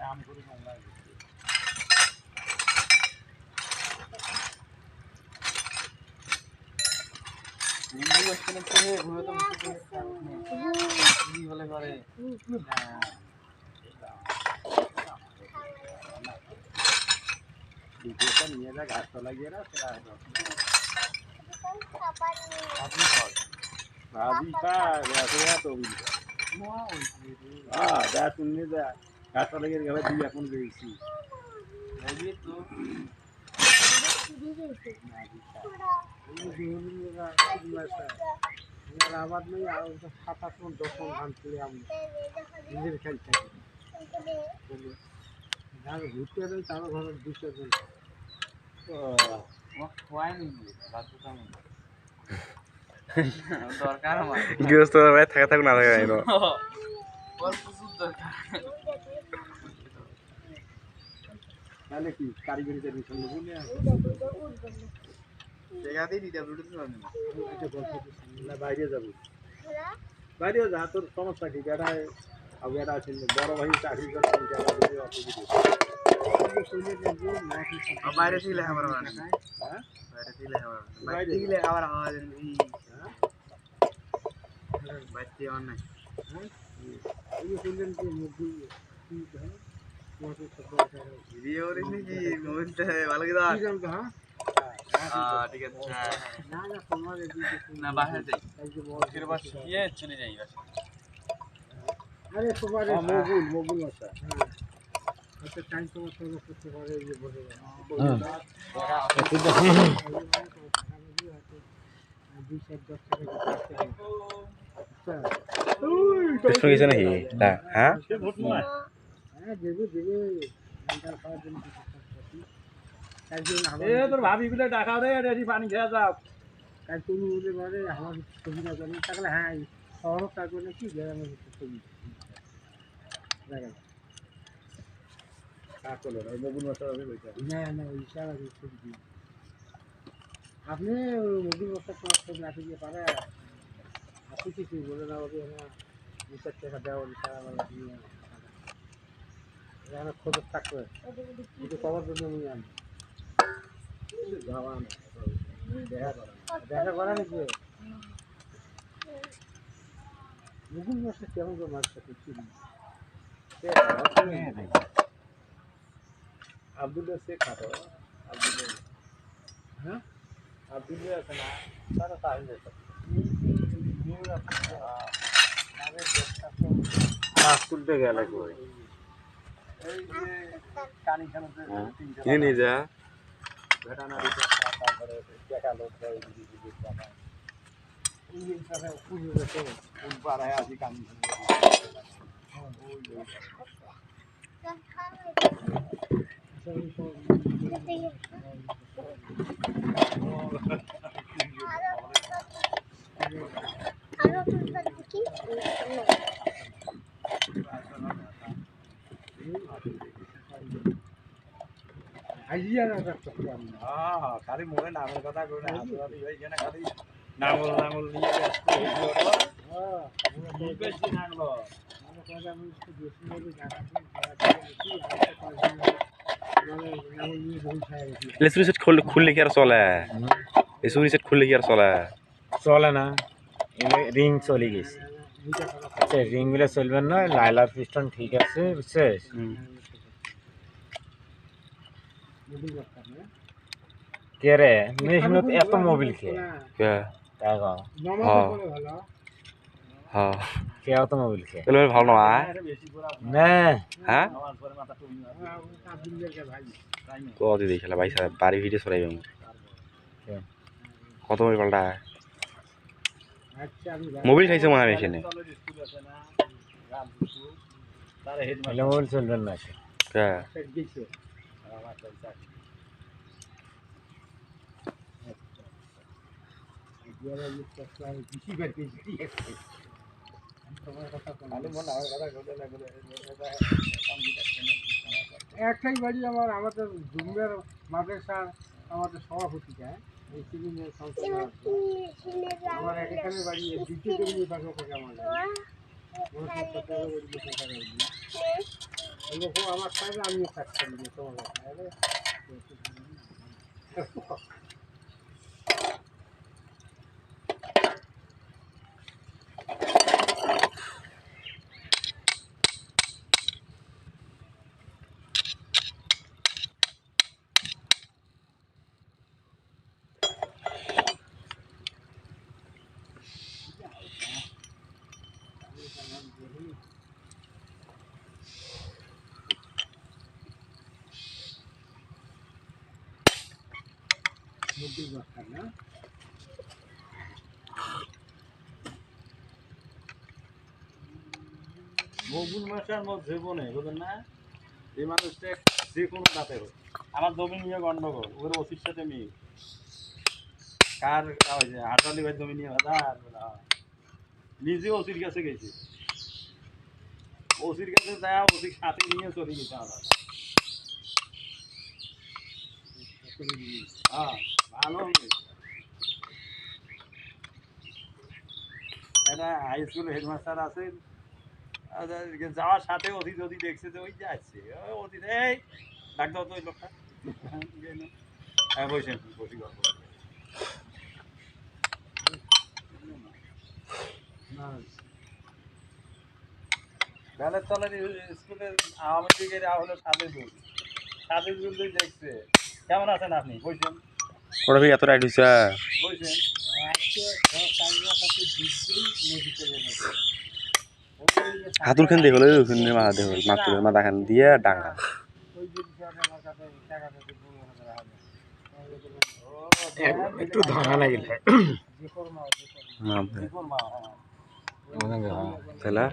নাম করে নোংরা বলে করে নিয়ে যা গাছ তলা গিয়ে না সেটা ভাবি শুনলে যা গাছ তলা গিয়ে গেলে তুই এখন গেছি তো আবাদ নেই আর 7-8 10 ধান তুলে আমি নিজের খেল থাকি যার ঘুরতে নেই তারও ঘরের 200 জন গৃহস্থ ভাই থাকা থাকুক না থাকা তাহলে কি কারিগরিতে মিশন নেবো বাইরে যাবো বাইরেও যা তোর সমস্যা কি বেড়ায় বেড়া আছে বড় ভাই চাকরি করতাম বাইরে ছিলে আমার বাইরে ছিলে খাবার খাওয়া বাইরে আমার নাই শুনলেন কি মুরগি ভিডিও করিস নাকি মোবাইলটা ভালো কি দাও ঠিক আছে না বাসায় যাই গিয়ে চলে যাই আরে তোমার মগুল মশা আচ্ছা টাইম তোমার সঙ্গে করতে পারে যে বলে নাকি হ্যাঁ তোর ভাবি গুলো ডাকা রে রেডি পানি খেয়ে যাও কাল তুমি বলে বলে আমার সুবিধা করেন তাহলে হ্যাঁ শহর থাকবে নাকি গ্রামের সুবিধা না না ওই সারা আপনি মুরগির বস্তা তোমার সব রাখি দিয়ে পারে আপনি কিছু বলে না হবে না 2-4 টাকা দেওয়া সারা বেলা দিয়ে এখানে খোঁজ থাকবে কিন্তু কবার জন্য নিয়ে আনি দেখা করা নাকি মুরগির বস্তা কেমন করে মাছ করছি আব্দুল্লাহ শেখ খাতো আব্দুল্লাহ হ্যাঁ আব্দুল্লাহ আছে না তারা তাই মাছ তুলতে গেলে কই এই যে কানিখানাতে কিনে নিয়ে যা ভেটানারি তারপরে দেখালো ওই হিসাবে পুজো দেখে উঠবার হয় আজকে কানিখানা খালি মনে নামের কথা করে না খালি নাঙল নাঙল নিয়ে খুললে কি আর চলে সুইচ খুললে কি আর চলে চলে না রিং চলে গেছে রিং গুলো চলবে না লাইলার পিস্টন ঠিক আছে বুঝছিস কে রে মেশিন এত মোবিল খেয়ে কে এত মোবিল খেয়ে ভালো না না হ্যাঁ কত দেখলা ভাই বাড়ি ভিডিও চলাই কত মোবাইল পাল্টা মোবাইল খাইছে মনে হয় এখানে মোবাইল চলবে না তোমার কথা কোনো আমি মনে হয় কথা বলতে না বলে একটাই বাড়ি আমার আমাদের জুমের মাদ্রাসার আমাদের সভাপতিটা এই সিলিমের সংসদ আমার এখানে বাড়ি দ্বিতীয় জমি পাশে থেকে আমার এরকম আমার সাথে আমিও কাজ করি তোমার না মগুল মাসার মধ্যে জীবনে বুঝলেন না এই মানুষটা যে কোনো দাঁতে হোক আমার জমি নিয়ে গন্ডগোল ওর ওসির সাথে মিল কার হাটালি ভাই জমি নিয়ে নিজে ওসির কাছে গেছি ওসির কাছে যায় ওসির সাথে নিয়ে চলে গেছে আমার হ্যাঁ ভালো একটা হাই স্কুল হেডমাস্টার আছে যাওয়ার সাথে অতি যদি দেখছে যে ওই যাচ্ছে অতি এই ডাক দাও তো ওই লোকটা হ্যাঁ বসেন বসি গল্প বেলের তলের স্কুলের আওয়ামী লীগের হলো সাদেজুল দেখছে কেমন আছেন আপনি বসেন ওটা এত রাইট হয়েছে বসেন হাতুর খান দেখল মাথা দেখল মাতুরের মাথা খান দিয়ে ডাঙ্গা একটু ধরা লাগিলে তাহলে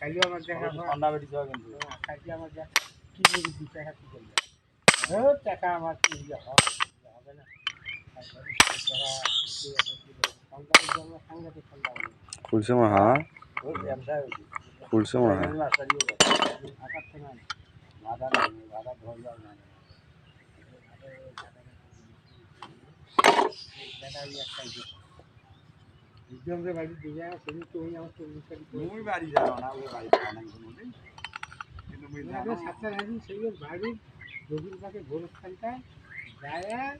কালি আমার দেখা ঠান্ডা বেটি যাওয়া কিন্তু কালি আমার কি বলি 2 টাকা কি করবে টাকা আমার কি হবে না খুলছে মহা খুলছে মহা বাড়ি যাও না ওই বাড়ি কিন্তু বাড়ির গভীর পাশে গোরস্থানটা যায়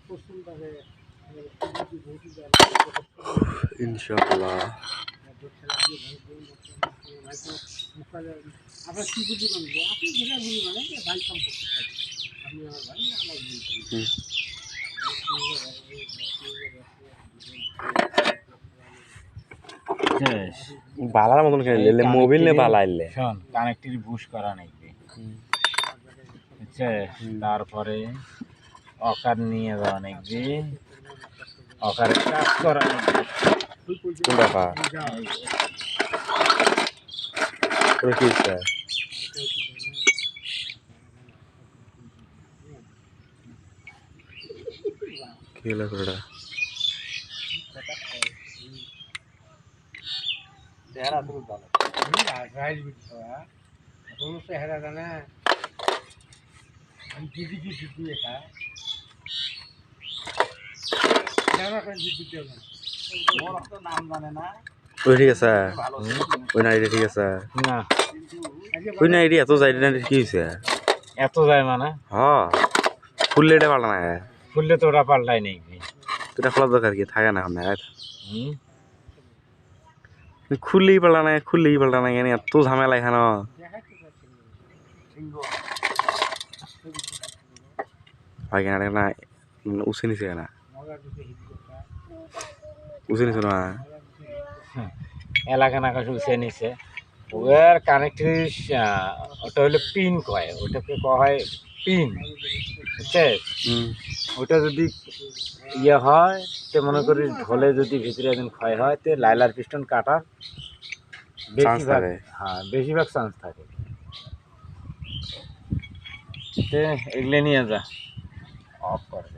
পশ্চিম পাশে ইনশাআল্লাহ আপনার কি বুদ্ধি বানবো আপনি যেটা বুঝি মানে ভাই সম্পর্ক আপনি আমার ভাই আমার বালার মতন খেলে মোবিল নে বালাইলে শোন কানেক্টিভ বুশ করা নাই বুঝছে তারপরে অকার নিয়ে যাওয়া নাকি অকারের কাজ করা নাকি কোন ব্যাপার ওরা কি হচ্ছে কি হলো ওটা চেহারা তো ভালো কোনো চেহারা জানা আমি দিদি কি দিদি এটা জানা কোন দিদি দেব ওর তো নাম জানে না ওই ঠিক আছে ভালো ওই নাইডি ঠিক আছে না ওই নাইডি এত যাই না কি হয়েছে এত যায় মানে হ্যাঁ ফুললে এটা পাল্টা না খুললে তো ওরা পাল্টাই নেই এটা খোলা দরকার কি থাকে না এখন হুম খুললেই পাল্টা না কেন এত ঝামেলা এখানে ভাই কেন না উঠে নিছে কেনা উঠে নিছে না এলাকা নাকা উঠে নিছে ওর কানেক্টিভ ওটা হলো পিন কয় ওটাকে কয় হয় পিন বুঝছে ওটা যদি ইয়ে হয় তো মনে করি ঢোলে যদি ভিতরে একদিন ক্ষয় হয় তো লাইলার পিস্টন কাটার বেশিরভাগ হ্যাঁ বেশিরভাগ চান্স থাকে তো এগুলো নিয়ে যা অফ করে